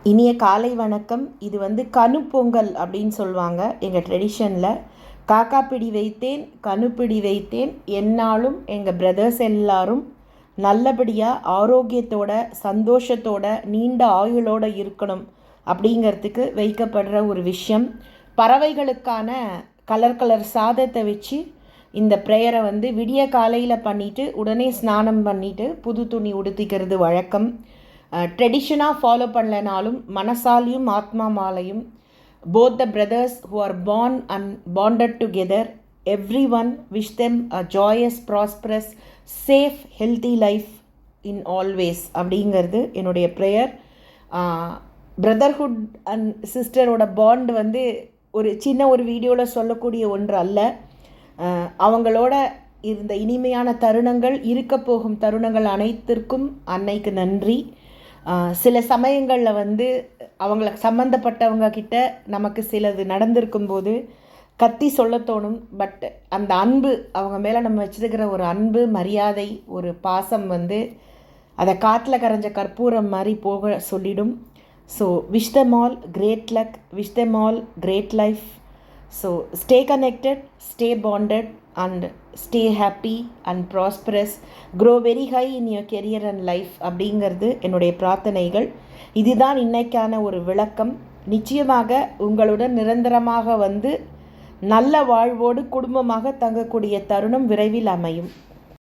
இனிய காலை வணக்கம். இது கனு பொங்கல் அப்படின்னு சொல்லுவாங்க எங்கள் ட்ரெடிஷனில். காக்கா பிடி வைத்தேன், கணுப்பிடி வைத்தேன், எந்நாளும் எங்கள் பிரதர்ஸ் எல்லாரும் நல்லபடியாக ஆரோக்கியத்தோட சந்தோஷத்தோட நீண்ட ஆயுளோடு இருக்கணும் அப்படிங்கிறதுக்கு வைக்கப்படுற ஒரு விஷயம். பறவைகளுக்கான கலர் கலர் சாதத்தை வச்சு இந்த ப்ரேயரை விடிய காலையில் பண்ணிவிட்டு உடனே ஸ்நானம் பண்ணிவிட்டு புது துணி உடுத்திக்கிறது வழக்கம். ட்ரெடிஷனாக follow பண்ணலனாலும் மனசாலையும் ஆத்மாமாலையும் both the brothers who are born and bonded together, everyone wish them a joyous, prosperous, safe, healthy life in all ways அப்படிங்கிறது என்னுடைய ப்ரேயர். பிரதர்ஹுட் அண்ட் சிஸ்டரோட பாண்ட் ஒரு சின்ன ஒரு வீடியோவில் சொல்லக்கூடிய ஒன்று அல்ல. அவங்களோட இருந்த இனிமையான தருணங்கள், இருக்க போகும் தருணங்கள் அனைத்திற்கும் அன்னைக்கு நன்றி. சில சமயங்களில் அவங்கள சம்மந்தப்பட்டவங்க கிட்ட நமக்கு சிலது நடந்திருக்கும் போது கத்தி சொல்ல தோணும். பட் அந்த அன்பு, அவங்க மேலே நம்ம வச்சுருக்கிற ஒரு அன்பு, மரியாதை, ஒரு பாசம் அதை காட்டில் கரைஞ்ச கற்பூரம் மாதிரி போக சொல்லிடும். So wish them all great luck, wish them all great life. So stay connected, stay bonded and stay happy and prosperous, grow very high in your career and life அப்படிங்கிறது என்னுடைய பிரார்த்தனைகள். இதுதான் இன்னைக்கான ஒரு விளக்கம். நிச்சயமாக உங்களுடன் நிரந்தரமாக நல்ல வாழ்வோடு குடும்பமாக தங்கக்கூடிய தருணம் விரைவில் அமையும்.